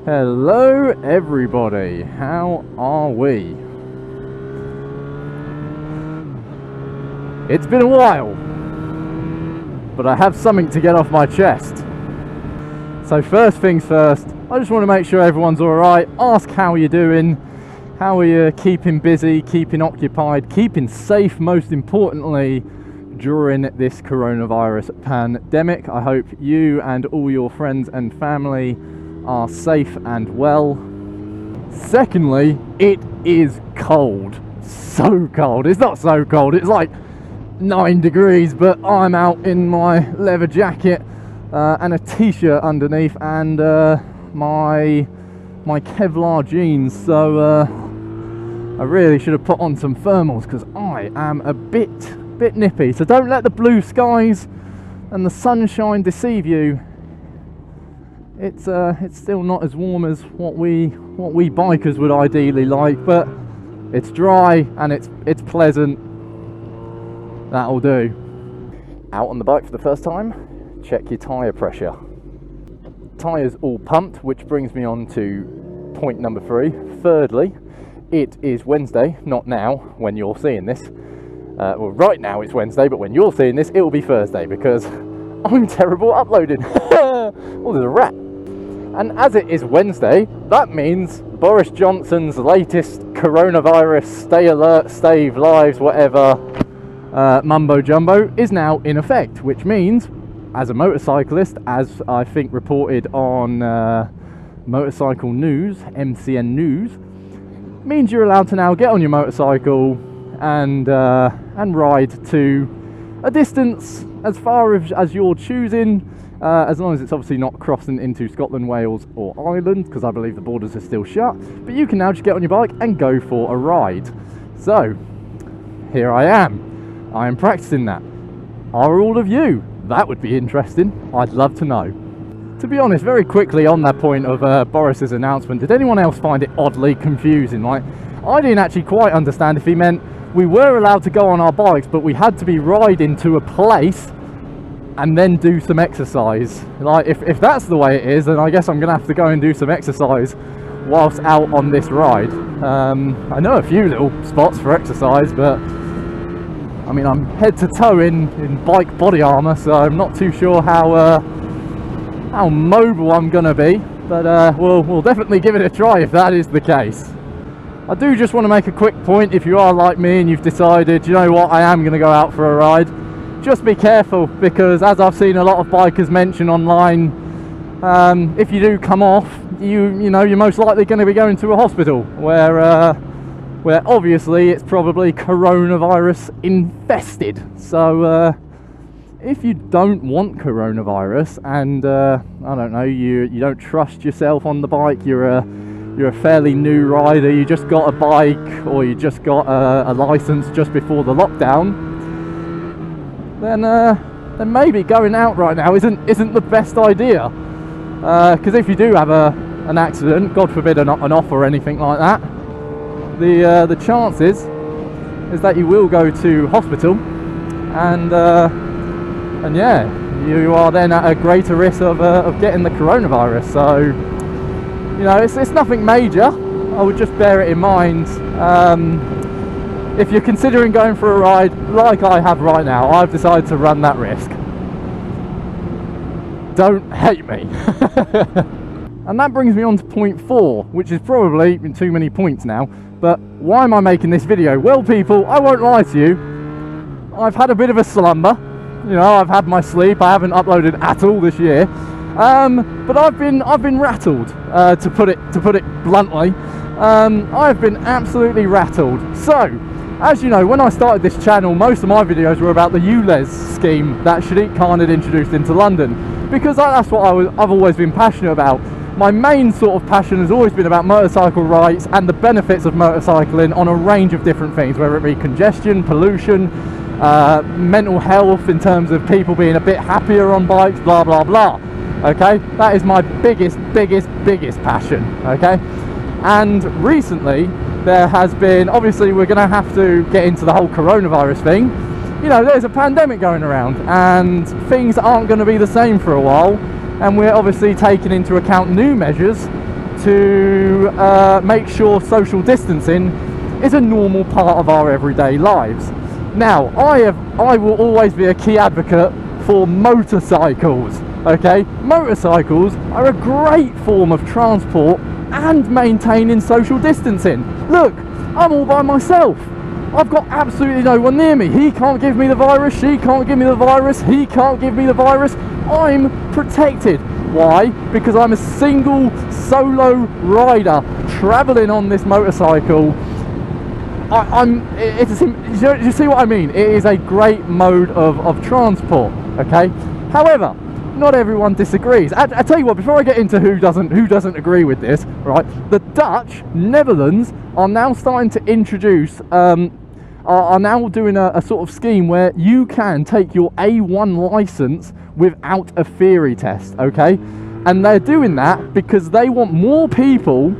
Hello everybody, how are we? It's been a while, but I have something to get off my chest. So first things first, I just want to make sure everyone's alright, ask how you're doing, how are you keeping busy, keeping occupied, keeping safe most importantly during this coronavirus pandemic. I hope you and all your friends and family are safe and well. Secondly, it is cold. So cold. It's not so cold. It's like 9 degrees, but I'm out in my leather jacket and a t-shirt underneath and my Kevlar jeans. So I really should have put on some thermals because I am a bit nippy. So don't let the blue skies and the sunshine deceive you. It's still not as warm as what we bikers would ideally like, but it's dry and it's pleasant. That'll do. Out on the bike for the first time, check your tyre pressure. Tyres all pumped, which brings me on to point number 3. Thirdly, it is Wednesday, not now when you're seeing this. Well, right now it's Wednesday, but when you're seeing this, it will be Thursday because I'm terrible at uploading. Oh, there's a rat. And as it is Wednesday, that means Boris Johnson's latest coronavirus stay alert, save lives, whatever mumbo jumbo is now in effect, which means, as a motorcyclist, as I think reported on Motorcycle News, MCN News, means you're allowed to now get on your motorcycle and ride to a distance as far as you're choosing. As long as it's obviously not crossing into Scotland, Wales or Ireland, because I believe the borders are still shut. But you can now just get on your bike and go for a ride. So, here I am. I am practicing that. Are all of you? That would be interesting. I'd love to know. To be honest, very quickly on that point of Boris's announcement, did anyone else find it oddly confusing? Like, I didn't actually quite understand if he meant we were allowed to go on our bikes, but we had to be riding to a place and then do some exercise. Like, if that's the way it is, then I guess I'm gonna have to go and do some exercise whilst out on this ride. I know a few little spots for exercise, but I mean, I'm head to toe in bike body armor, so I'm not too sure how mobile I'm gonna be, but we'll definitely give it a try if that is the case. I do just want to make a quick point. If you are like me and you've decided, you know what, I am gonna go out for a ride, just be careful, because as I've seen a lot of bikers mention online, if you do come off, you know you're most likely going to be going to a hospital where obviously it's probably coronavirus infested. So if you don't want coronavirus and I don't know, you don't trust yourself on the bike, you're a fairly new rider, you just got a bike or you just got a license just before the lockdown, then maybe going out right now isn't the best idea, because if you do have an accident, God forbid an off or anything like that, the chances is that you will go to hospital, and yeah, you are then at a greater risk of getting the coronavirus. So you know, it's nothing major. I would just bear it in mind. If you're considering going for a ride, like I have right now, I've decided to run that risk. Don't hate me. And that brings me on to point 4, which is probably too many points now, but why am I making this video? Well, people, I won't lie to you, I've had a bit of a slumber. You know, I've had my sleep, I haven't uploaded at all this year, but I've been rattled, to put it bluntly. I've been absolutely rattled. So, as you know, when I started this channel, most of my videos were about the ULEZ scheme that Sadiq Khan had introduced into London, because that's what I've always been passionate about. My main sort of passion has always been about motorcycle rights and the benefits of motorcycling on a range of different things, whether it be congestion, pollution, mental health in terms of people being a bit happier on bikes, blah blah blah. Okay, that is my biggest passion. Okay, and recently there has been, obviously we're going to have to get into the whole coronavirus thing. You know, there's a pandemic going around and things aren't going to be the same for a while, and we're obviously taking into account new measures to make sure social distancing is a normal part of our everyday lives. Now, I will always be a key advocate for motorcycles, okay? Motorcycles are a great form of transport and maintaining social distancing. Look, I'm all by myself. I've got absolutely no one near me. He can't give me the virus, she can't give me the virus, he can't give me the virus. I'm protected. Why? Because I'm a single solo rider traveling on this motorcycle. You see what I mean? It is a great mode of transport, okay? However, not everyone disagrees. I tell you what, before I get into who doesn't agree with this, right? The Dutch, Netherlands, are now starting to introduce, are now doing a sort of scheme where you can take your A1 license without a theory test, okay? And they're doing that because they want more people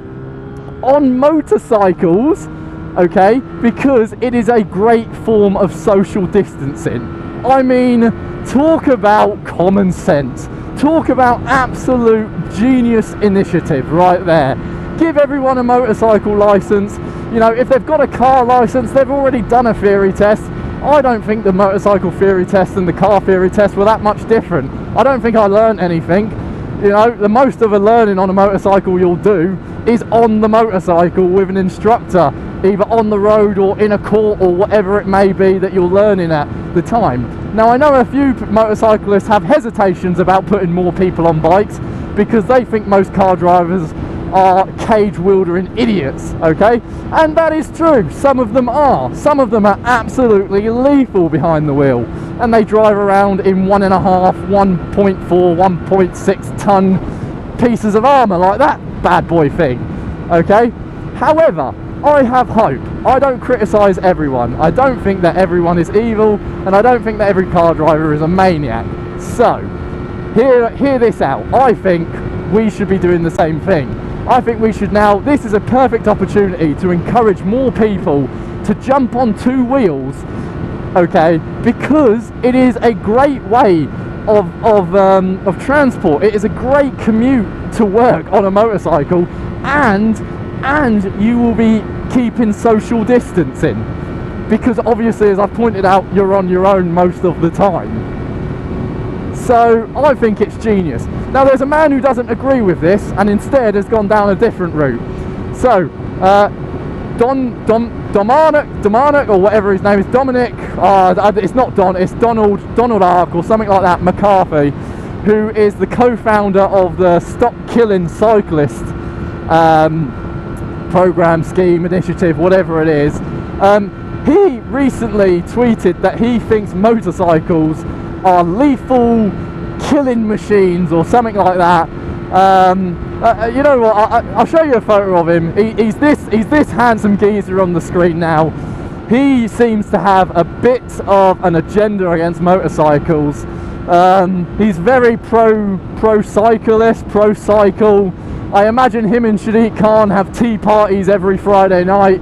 on motorcycles, okay? Because it is a great form of social distancing. I mean, talk about common sense. Talk about absolute genius initiative right there. Give everyone a motorcycle license. You know, if they've got a car license, they've already done a theory test. I don't think the motorcycle theory test and the car theory test were that much different. I don't think I learned anything. You know, the most of the learning on a motorcycle you'll do is on the motorcycle with an instructor, either on the road or in a court or whatever it may be that you're learning at the time. Now, I know a few motorcyclists have hesitations about putting more people on bikes because they think most car drivers are cage-wielding idiots, okay? And that is true. Some of them are. Some of them are absolutely lethal behind the wheel, and they drive around in 1.5, 1.4, 1.6 ton pieces of armour like that bad boy thing, okay? However, I have hope. I don't criticise everyone. I don't think that everyone is evil, and I don't think that every car driver is a maniac. So, hear this out. I think we should be doing the same thing. I think we should now, this is a perfect opportunity to encourage more people to jump on two wheels, okay, because it is a great way of transport. It is a great commute to work on a motorcycle, and you will be keeping social distancing, because obviously, as I pointed out, you're on your own most of the time. So I think it's genius. Now, there's a man who doesn't agree with this and instead has gone down a different route. So Dominic, or whatever his name is, Dominic, it's not Don, it's Donnachadh or something like that, McCarthy, who is the co-founder of the Stop Killing Cyclist program, scheme, initiative, whatever it is. He recently tweeted that he thinks motorcycles are lethal killing machines or something like that. You know what, I'll show you a photo of him. He's this handsome geezer on the screen now. He seems to have a bit of an agenda against motorcycles. He's very pro-cyclist, pro-cycle. I imagine him and Sadiq Khan have tea parties every Friday night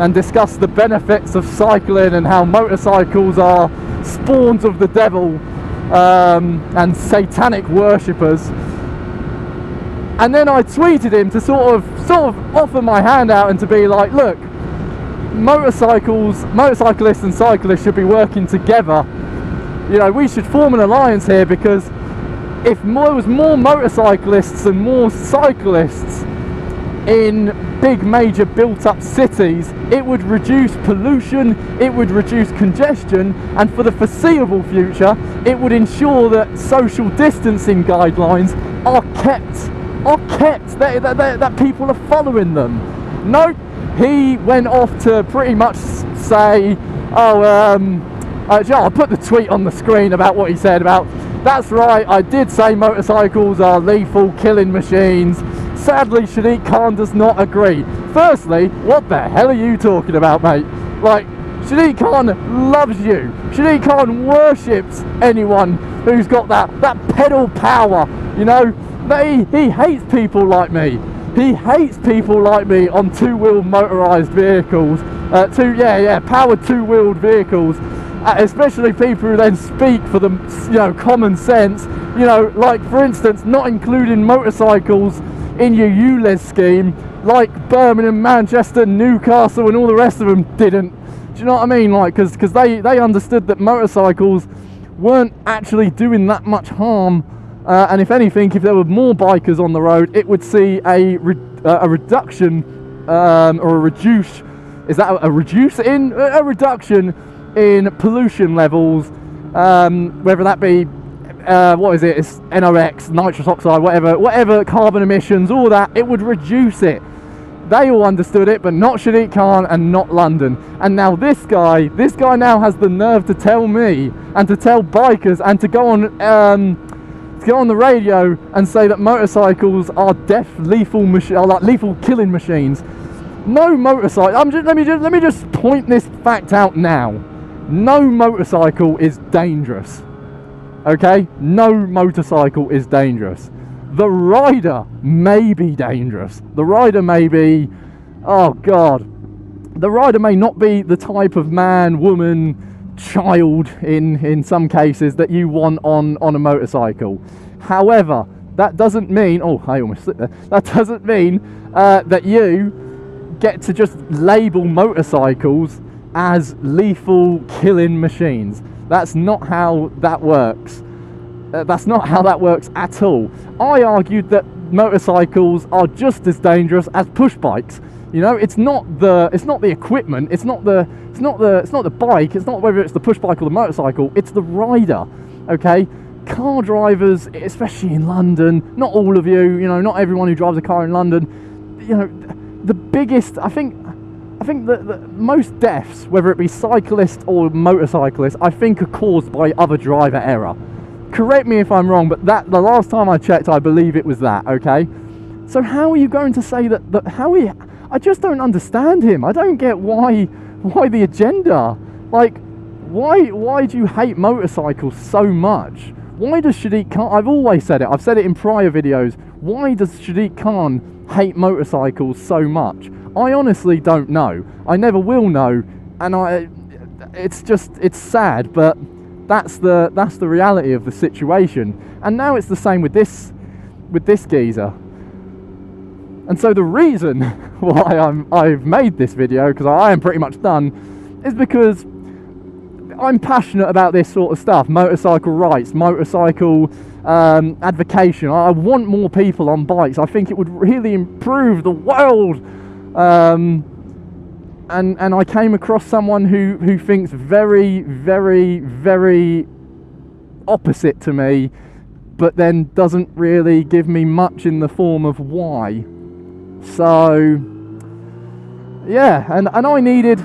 and discuss the benefits of cycling and how motorcycles are spawns of the devil and satanic worshippers. And then I tweeted him to sort of offer my hand out and to be like, look, motorcyclists and cyclists should be working together. You know, we should form an alliance here, because if there was more motorcyclists and more cyclists in big major built-up cities, it would reduce pollution, it would reduce congestion, and for the foreseeable future it would ensure that social distancing guidelines are kept, that people are following them. Nope, he went off to pretty much say, I'll put the tweet on the screen about what he said about, that's right, I did say motorcycles are lethal killing machines. Sadly, Sadiq Khan does not agree. Firstly, what the hell are you talking about, mate? Like, Sadiq Khan loves you. Sadiq Khan worships anyone who's got that pedal power, you know? He hates people like me. He hates people like me on two-wheeled motorised vehicles. Powered two-wheeled vehicles. Especially people who then speak for the, common sense. You know, like, for instance, not including motorcycles, in your ULEZ scheme, like Birmingham, Manchester, Newcastle and all the rest of them didn't. Do you know what I mean? Like, because they understood that motorcycles weren't actually doing that much harm, and if anything, if there were more bikers on the road, it would see a reduction or a reduce. Is that a reduction in pollution levels, whether that be what is it? It's NOx, nitrous oxide, whatever carbon emissions, all that. It would reduce it. They all understood it, but not Sadiq Khan and not London. And now this guy now has the nerve to tell me and to tell bikers and to go on the radio and say that motorcycles are lethal killing machines. No motorcycle. Let me just point this fact out now. No motorcycle is dangerous. Okay? No motorcycle is dangerous. The rider may be dangerous. The rider may be, oh God, the rider may not be the type of man, woman, child in some cases that you want on a motorcycle. However, that doesn't mean, oh, I almost slipped there. That doesn't mean that you get to just label motorcycles as lethal killing machines. That's not how that works. That's not how that works at all. I argued that motorcycles are just as dangerous as push bikes. You know, it's not the equipment, it's not the bike, it's not whether it's the push bike or the motorcycle, it's the rider. Okay? Car drivers, especially in London, not all of you, you know, not everyone who drives a car in London, you know, the biggest, I think the most deaths, whether it be cyclists or motorcyclists, I think are caused by other driver error. Correct me if I'm wrong, but the last time I checked, I believe it was that, okay? So how are you going to say that I just don't understand him. I don't get why the agenda. Like, why do you hate motorcycles so much? Why does Sadiq Khan, I've always said it, I've said it in prior videos, why does Sadiq Khan hate motorcycles so much? I honestly don't know. I never will know, and it's sad, but that's the reality of the situation. And now it's the same with this geezer. And so the reason why I've made this video, because I am pretty much done, is because I'm passionate about this sort of stuff, motorcycle rights, motorcycle advocacy. I want more people on bikes. I think it would really improve the world. And I came across someone who thinks very, very, very opposite to me, but then doesn't really give me much in the form of why. So yeah, and I needed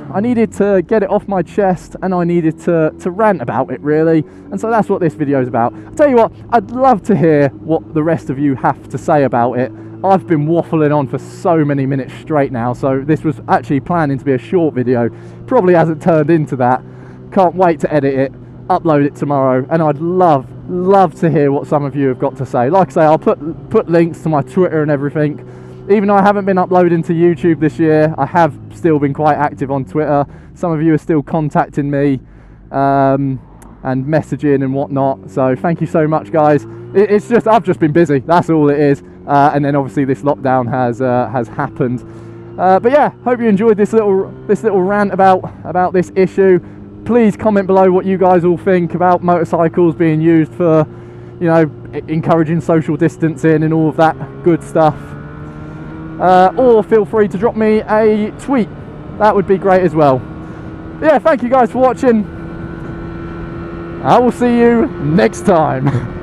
to get it off my chest, and I needed to rant about it, really. And so that's what this video is about. I'll tell you what, I'd love to hear what the rest of you have to say about it. I've been waffling on for so many minutes straight now, so this was actually planning to be a short video. Probably hasn't turned into that. Can't wait to edit it, upload it tomorrow, and I'd love to hear what some of you have got to say. Like I say, I'll put links to my Twitter and everything. Even though I haven't been uploading to YouTube this year, I have still been quite active on Twitter. Some of you are still contacting me and messaging and whatnot. So thank you so much, guys. It's just I've just been busy. That's all it is. And then obviously this lockdown has happened. But yeah, hope you enjoyed this little rant about this issue. Please comment below what you guys all think about motorcycles being used for, you know, encouraging social distancing and all of that good stuff. Or feel free to drop me a tweet. That would be great as well. Yeah, thank you guys for watching. I will see you next time.